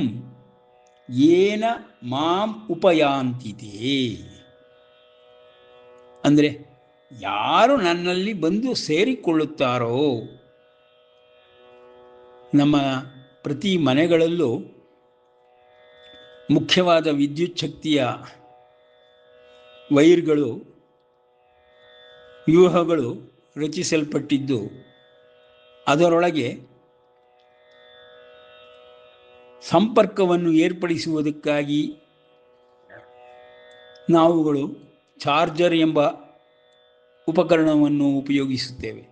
ಏನ ಮಾಂ ಉಪಯಾಂತಿತೆ. ಅಂದರೆ ಯಾರು ನನ್ನಲ್ಲಿ ಬಂದು ಸೇರಿಕೊಳ್ಳುತ್ತಾರೋ, ನಮ್ಮ ಪ್ರತಿ ಮನೆಗಳಲ್ಲೂ ಮುಖ್ಯವಾದ ವಿದ್ಯುತ್ ಶಕ್ತಿಯ ವೈರ್ಗಳು, ವ್ಯೂಹಗಳು ರಚಿಸಲ್ಪಟ್ಟಿದ್ದು, ಅದರೊಳಗೆ ಸಂಪರ್ಕವನ್ನು ಏರ್ಪಡಿಸುವುದಕ್ಕಾಗಿ ನಾವುಗಳು ಚಾರ್ಜರ್ ಎಂಬ ಉಪಕರಣವನ್ನು ಉಪಯೋಗಿಸುತ್ತೇವೆ.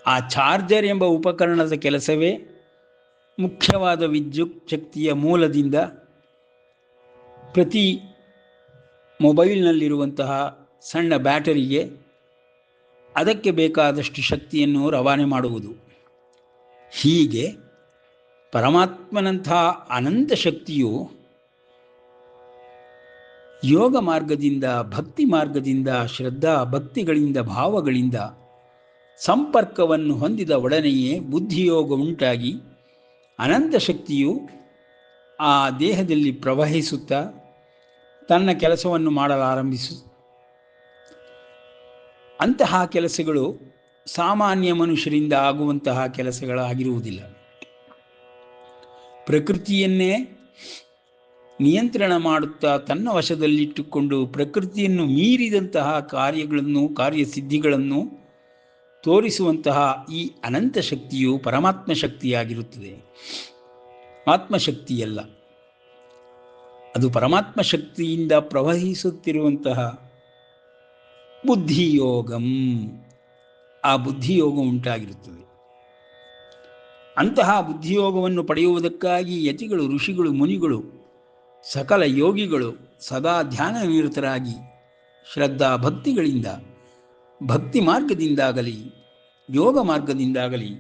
ಆ ಚಾರ್ಜರ್ ಎಂಬ ಉಪಕರಣದ ಕೆಲಸವೇ ಮುಖ್ಯವಾದ ವಿದ್ಯುತ್ ಶಕ್ತಿಯ ಮೂಲದಿಂದ ಪ್ರತಿ ಮೊಬೈಲ್ನಲ್ಲಿರುವಂತಹ ಸಣ್ಣ ಬ್ಯಾಟರಿಗೆ ಅದಕ್ಕೆ ಬೇಕಾದಷ್ಟು ಶಕ್ತಿಯನ್ನು ರವಾನೆ ಮಾಡುವುದು. ಹೀಗೆ ಪರಮಾತ್ಮನಂತಹ ಅನಂತ ಶಕ್ತಿಯು ಯೋಗ ಮಾರ್ಗದಿಂದ, ಭಕ್ತಿ ಮಾರ್ಗದಿಂದ, ಶ್ರದ್ಧಾ ಭಕ್ತಿಗಳಿಂದ, ಭಾವಗಳಿಂದ ಸಂಪರ್ಕವನ್ನು ಹೊಂದಿದ ಒಡನೆಯೇ ಬುದ್ಧಿಯೋಗ ಉಂಟಾಗಿ ಅನಂತ ಶಕ್ತಿಯು ಆ ದೇಹದಲ್ಲಿ ಪ್ರವಹಿಸುತ್ತಾ ತನ್ನ ಕೆಲಸವನ್ನು ಮಾಡಲಾರಂಭಿಸು. ಅಂತಹ ಕೆಲಸಗಳು ಸಾಮಾನ್ಯ ಮನುಷ್ಯರಿಂದ ಆಗುವಂತಹ ಕೆಲಸಗಳಾಗಿರುವುದಿಲ್ಲ. ಪ್ರಕೃತಿಯನ್ನೇ ನಿಯಂತ್ರಣ ಮಾಡುತ್ತಾ ತನ್ನ ವಶದಲ್ಲಿಟ್ಟುಕೊಂಡು ಪ್ರಕೃತಿಯನ್ನು ಮೀರಿದಂತಹ ಕಾರ್ಯಗಳನ್ನು, ಕಾರ್ಯಸಿದ್ಧಿಗಳನ್ನು ತೋರಿಸುವಂತಹ ಈ ಅನಂತ ಶಕ್ತಿಯು ಪರಮಾತ್ಮ ಶಕ್ತಿಯಾಗಿರುತ್ತದೆ, ಆತ್ಮಶಕ್ತಿಯಲ್ಲ. ಅದು ಪರಮಾತ್ಮ ಶಕ್ತಿಯಿಂದ ಪ್ರವಹಿಸುತ್ತಿರುವಂತಹ ಬುದ್ಧಿಯೋಗಂ, ಆ ಬುದ್ಧಿಯೋಗ ಉಂಟಾಗಿರುತ್ತದೆ. ಅಂತಹ ಬುದ್ಧಿಯೋಗವನ್ನು ಪಡೆಯುವುದಕ್ಕಾಗಿ ಯತಿಗಳು, ಋಷಿಗಳು, ಮುನಿಗಳು, ಸಕಲ ಯೋಗಿಗಳು ಸದಾ ಧ್ಯಾನ ನಿರತರಾಗಿ ಶ್ರದ್ಧಾ ಭಕ್ತಿಗಳಿಂದ, ಭಕ್ತಿ ಮಾರ್ಗದಿಂದಾಗಲಿ ಯೋಗ ಮಾರ್ಗದಿಂದಾಗಲಿ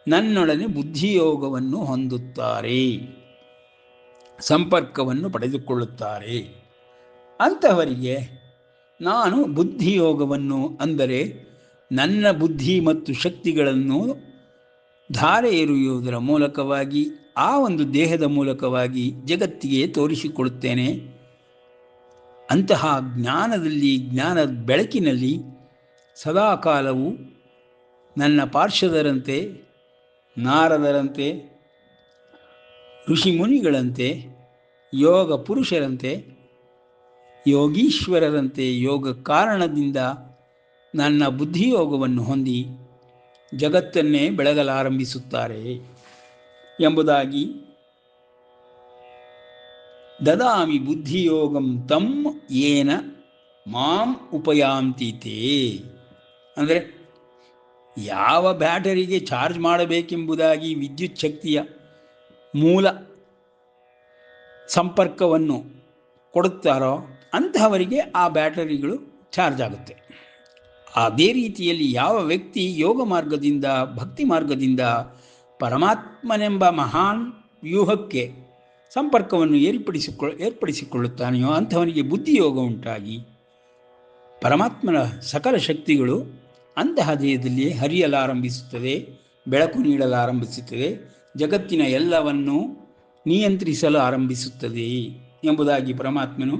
ನನ್ನೊಡನೆ ಬುದ್ಧಿಯೋಗವನ್ನು ಹೊಂದುತ್ತಾರೆ, ಸಂಪರ್ಕವನ್ನು ಪಡೆದುಕೊಳ್ಳುತ್ತಾರೆ. ಅಂತಹವರಿಗೆ ನಾನು ಬುದ್ಧಿಯೋಗವನ್ನು, ಅಂದರೆ ನನ್ನ ಬುದ್ಧಿ ಮತ್ತು ಶಕ್ತಿಗಳನ್ನು ಧಾರೆ ಎರೆಯುವುದರ ಮೂಲಕವಾಗಿ, ಆ ಒಂದು ದೇಹದ ಮೂಲಕವಾಗಿ ಜಗತ್ತಿಗೆ ತೋರಿಸಿಕೊಡುತ್ತೇನೆ. ಅಂತಹ ಜ್ಞಾನದಲ್ಲಿ, ಜ್ಞಾನದ ಬೆಳಕಿನಲ್ಲಿ ಸದಾಕಾಲವೂ ನನ್ನ ಪಾರ್ಶ್ವದರಂತೆ, ನಾರದರಂತೆ, ಋಷಿ ಮುನಿಗಳಂತೆ, ಯೋಗ ಪುರುಷರಂತೆ, ಯೋಗೀಶ್ವರರಂತೆ ಯೋಗ ಕಾರಣದಿಂದ ನನ್ನ ಬುದ್ಧಿಯೋಗವನ್ನು ಹೊಂದಿ ಜಗತ್ತನ್ನೇ ಬೆಳಗಲಾರಂಭಿಸುತ್ತಾರೆ ಎಂಬುದಾಗಿ ದದಾಮಿ ಬುದ್ಧಿಯೋಗಂ ತಂ ಯೇನ ಮಾಂ ಉಪಯಾಂತಿತೆ. ಅಂದರೆ ಯಾವ ಬ್ಯಾಟರಿಗೆ ಚಾರ್ಜ್ ಮಾಡಬೇಕೆಂಬುದಾಗಿ ವಿದ್ಯುತ್ ಶಕ್ತಿಯ ಮೂಲ ಸಂಪರ್ಕವನ್ನು ಕೊಡುತ್ತಾರೋ ಅಂತಹವರಿಗೆ ಆ ಬ್ಯಾಟರಿಗಳು ಚಾರ್ಜ್ ಆಗುತ್ತೆ. ಅದೇ ರೀತಿಯಲ್ಲಿ ಯಾವ ವ್ಯಕ್ತಿ ಯೋಗ ಮಾರ್ಗದಿಂದ, ಭಕ್ತಿ ಮಾರ್ಗದಿಂದ ಪರಮಾತ್ಮನೆಂಬ ಮಹಾನ್ ವ್ಯೂಹಕ್ಕೆ ಸಂಪರ್ಕವನ್ನು ಏರ್ಪಡಿಸಿಕೊಳ್ಳುತ್ತಾನೆಯೋ ಅಂಥವನಿಗೆ ಬುದ್ಧಿಯೋಗ ಉಂಟಾಗಿ ಪರಮಾತ್ಮನ ಸಕಲ ಶಕ್ತಿಗಳು ಅಂತಹ ದೇಹದಲ್ಲಿ ಹರಿಯಲಾರಂಭಿಸುತ್ತದೆ, ಬೆಳಕು ನೀಡಲಾರಂಭಿಸುತ್ತದೆ, ಜಗತ್ತಿನ ಎಲ್ಲವನ್ನು ನಿಯಂತ್ರಿಸಲು ಆರಂಭಿಸುತ್ತದೆ ಎಂಬುದಾಗಿ ಪರಮಾತ್ಮನು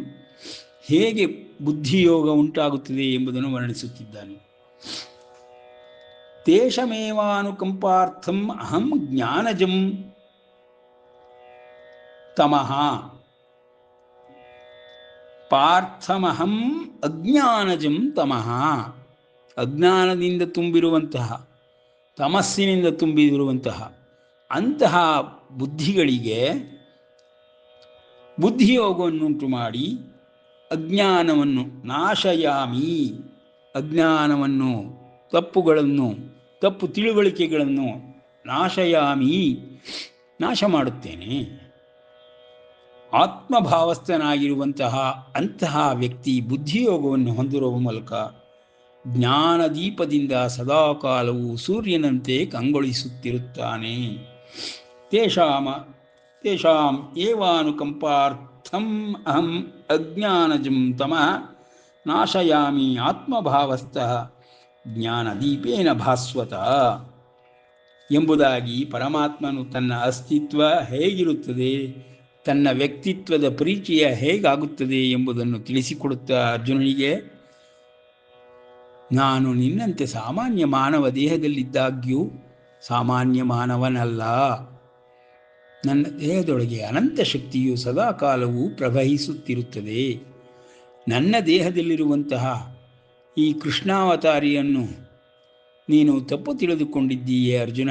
ಹೇಗೆ ಬುದ್ಧಿಯೋಗ ಉಂಟಾಗುತ್ತದೆ ಎಂಬುದನ್ನು ವರ್ಣಿಸುತ್ತಿದ್ದಾನೆ. ತೇಷಮೇವಾನುಕಂಪಾರ್ಥಂ ಅಹಂ ಜ್ಞಾನಜಂ ತಮಃ ಪಾರ್ಥಮಹಂ ಅಜ್ಞಾನಜಂ ತಮಃ. ಅಜ್ಞಾನದಿಂದ ತುಂಬಿರುವಂತಹ, ತಮಸ್ಸಿನಿಂದ ತುಂಬಿರುವಂತಹ ಅಂತಹ ಬುದ್ಧಿಗಳಿಗೆ ಬುದ್ಧಿಯೋಗವನ್ನುಂಟು ಮಾಡಿ ಅಜ್ಞಾನವನ್ನು ನಾಶಯಾಮಿ, ಅಜ್ಞಾನವನ್ನು, ತಪ್ಪುಗಳನ್ನು, ತಪ್ಪು ತಿಳುವಳಿಕೆಗಳನ್ನು ನಾಶಯಾಮಿ, ನಾಶ ಮಾಡುತ್ತೇನೆ. ಆತ್ಮಭಾವಸ್ಥನಾಗಿರುವಂತಹ ಅಂತಹ ವ್ಯಕ್ತಿ ಬುದ್ಧಿಯೋಗವನ್ನು ಹೊಂದಿರುವ ಮೂಲಕ ಜ್ಞಾನದೀಪದಿಂದ ಸದಾಕಾಲವೂ ಸೂರ್ಯನಂತೆ ಕಂಗೊಳಿಸುತ್ತಿರುತ್ತಾನೆ. ತೇಷಾಂ ಏವಾನುಕಂಪಾರ್ಥಂ ಅಹಂ ಅಜ್ಞಾನಜಂ ತಮಃ ನಾಶಯಾಮಿ ಆತ್ಮಭಾವಸ್ಥಃ ಜ್ಞಾನದೀಪೇನ ಭಾಸ್ವತ ಎಂಬುದಾಗಿ ಪರಮಾತ್ಮನು ತನ್ನ ಅಸ್ತಿತ್ವ ಹೇಗಿರುತ್ತದೆ, ತನ್ನ ವ್ಯಕ್ತಿತ್ವದ ಪರಿಚಯ ಹೇಗಾಗುತ್ತದೆ ಎಂಬುದನ್ನು ತಿಳಿಸಿಕೊಡುತ್ತಾ ಅರ್ಜುನನಿಗೆ, ನಾನು ನಿನ್ನಂತೆ ಸಾಮಾನ್ಯ ಮಾನವ ದೇಹದಲ್ಲಿದ್ದಾಗ್ಯೂ ಸಾಮಾನ್ಯ ಮಾನವನಲ್ಲ. ನನ್ನ ದೇಹದೊಳಗೆ ಅನಂತ ಶಕ್ತಿಯು ಸದಾಕಾಲವೂ ಪ್ರವಹಿಸುತ್ತಿರುತ್ತದೆ. ನನ್ನ ದೇಹದಲ್ಲಿರುವಂತಹ ಈ ಕೃಷ್ಣಾವತಾರಿಯನ್ನು ನೀನು ತಪ್ಪು ತಿಳಿದುಕೊಂಡಿದ್ದೀಯೇ ಅರ್ಜುನ.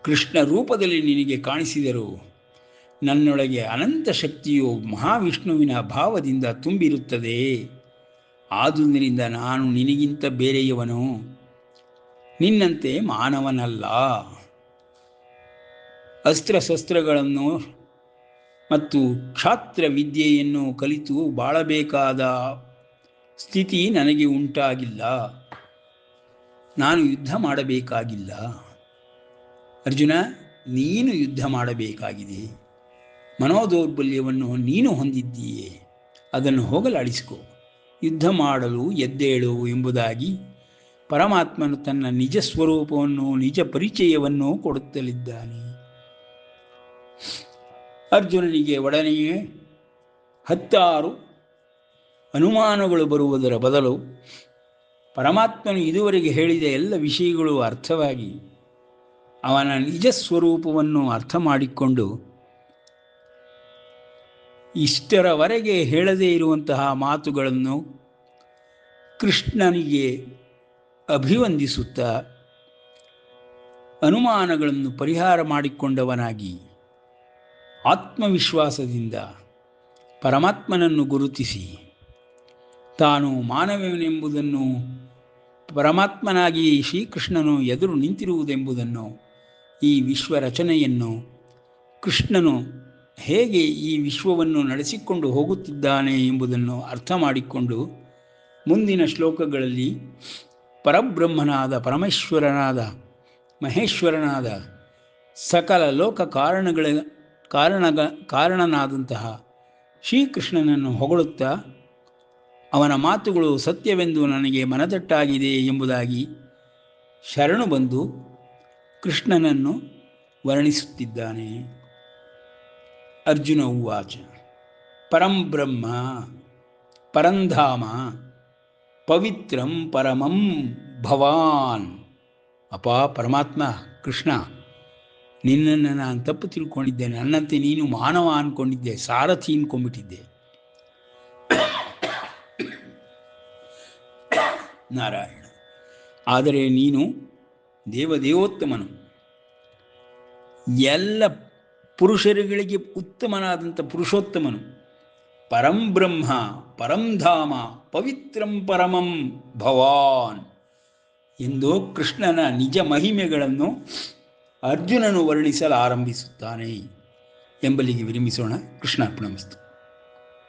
ಕೃಷ್ಣ ರೂಪದಲ್ಲಿ ನಿನಗೆ ಕಾಣಿಸಿದರು ನನ್ನೊಳಗೆ ಅನಂತ ಶಕ್ತಿಯು ಮಹಾವಿಷ್ಣುವಿನ ಭಾವದಿಂದ ತುಂಬಿರುತ್ತದೆ. ಆದುದರಿಂದ ನಾನು ನಿನಗಿಂತ ಬೇರೆಯವನು, ನಿನ್ನಂತೆ ಮಾನವನಲ್ಲ. ಅಸ್ತ್ರಶಸ್ತ್ರಗಳನ್ನು ಮತ್ತು ಕ್ಷಾತ್ರ ವಿದ್ಯೆಯನ್ನು ಕಲಿತು ಬಾಳಬೇಕಾದ ಸ್ಥಿತಿ ನನಗೆ ಉಂಟಾಗಿಲ್ಲ. ನಾನು ಯುದ್ಧ ಮಾಡಬೇಕಾಗಿಲ್ಲ. ಅರ್ಜುನ, ನೀನು ಯುದ್ಧ ಮಾಡಬೇಕಾಗಿದೆ. ಮನೋದೌರ್ಬಲ್ಯವನ್ನು ನೀನು ಹೊಂದಿದ್ದೀಯೆ, ಅದನ್ನು ಹೋಗಲಾಡಿಸಿಕೊ. ಯುದ್ಧ ಮಾಡಲು ಎದ್ದೇಳು ಎಂಬುದಾಗಿ ಪರಮಾತ್ಮನು ತನ್ನ ನಿಜ ಸ್ವರೂಪವನ್ನು, ನಿಜ ಪರಿಚಯವನ್ನು ಕೊಡುತ್ತಲಿದ್ದಾನೆ. ಅರ್ಜುನನಿಗೆ ಒಡನೆಯೇ 10 ಅನುಮಾನಗಳು ಬರುವುದರ ಬದಲು ಪರಮಾತ್ಮನು ಇದುವರೆಗೆ ಹೇಳಿದ ಎಲ್ಲ ವಿಷಯಗಳು ಅರ್ಥವಾಗಿ ಅವನ ನಿಜ ಸ್ವರೂಪವನ್ನು ಅರ್ಥ ಮಾಡಿಕೊಂಡು ಇಷ್ಟರವರೆಗೆ ಹೇಳದೇ ಇರುವಂತಹ ಮಾತುಗಳನ್ನು ಕೃಷ್ಣನಿಗೆ ಅಭಿವಂದಿಸುತ್ತಾ ಅನುಮಾನಗಳನ್ನು ಪರಿಹಾರ ಮಾಡಿಕೊಂಡವನಾಗಿ ಆತ್ಮವಿಶ್ವಾಸದಿಂದ ಪರಮಾತ್ಮನನ್ನು ಗುರುತಿಸಿ ತಾನು ಮಾನವನೆಂಬುದನ್ನು, ಪರಮಾತ್ಮನಾಗಿ ಶ್ರೀಕೃಷ್ಣನು ಎದುರು ನಿಂತಿರುವುದೆಂಬುದನ್ನು, ಈ ವಿಶ್ವ ರಚನೆಯನ್ನು, ಕೃಷ್ಣನು ಹೇಗೆ ಈ ವಿಶ್ವವನ್ನು ನಡೆಸಿಕೊಂಡು ಹೋಗುತ್ತಿದ್ದಾನೆ ಎಂಬುದನ್ನು ಅರ್ಥ ಮಾಡಿಕೊಂಡು ಮುಂದಿನ ಶ್ಲೋಕಗಳಲ್ಲಿ ಪರಬ್ರಹ್ಮನಾದ, ಪರಮೇಶ್ವರನಾದ, ಮಹೇಶ್ವರನಾದ, ಸಕಲ ಲೋಕ ಕಾರಣನಾದಂತಹ ಶ್ರೀಕೃಷ್ಣನನ್ನು ಹೊಗಳುತ್ತಾ ಅವನ ಮಾತುಗಳು ಸತ್ಯವೆಂದು ನನಗೆ ಮನದಟ್ಟಾಗಿದೆ ಎಂಬುದಾಗಿ ಶರಣು ಬಂದು ಕೃಷ್ಣನನ್ನು ವರ್ಣಿಸುತ್ತಿದ್ದಾನೆ. ಅರ್ಜುನ ಉವಾಚ ಪರಂ ಬ್ರಹ್ಮ ಪರಂಧಾಮ ಪವಿತ್ರಂ ಪರಮಂ ಭವಾನ್. ಅಪ್ಪ ಪರಮಾತ್ಮ ಕೃಷ್ಣ, ನಿನ್ನನ್ನು ನಾನು ತಪ್ಪು ತಿಳ್ಕೊಂಡಿದ್ದೇನೆ. ನನ್ನಂತೆ ನೀನು ಮಾನವ ಅಂದ್ಕೊಂಡಿದ್ದೆ, ಸಾರಥಿ ಅಂದ್ಕೊಂಡ್ಬಿಟ್ಟಿದ್ದೆ. ನಾರಾಯಣ, ಆದರೆ ನೀನು ದೇವದೇವೋತ್ತಮನು, ಎಲ್ಲ ಪುರುಷರುಗಳಿಗೆ ಉತ್ತಮನಾದಂಥ ಪುರುಷೋತ್ತಮನು. ಪರಂ ಬ್ರಹ್ಮ ಪರಂಧಾಮ ಪವಿತ್ರಂ ಪರಮಂ ಭವಾನ್ ಎಂದು ಕೃಷ್ಣನ ನಿಜ ಮಹಿಮೆಗಳನ್ನು ಅರ್ಜುನನು ವರ್ಣಿಸಲು ಆರಂಭಿಸುತ್ತಾನೆ ಎಂಬಲ್ಲಿಗೆ ವಿರಮಿಸೋಣ. ಕೃಷ್ಣಾರ್ಪಣಮಸ್ತು.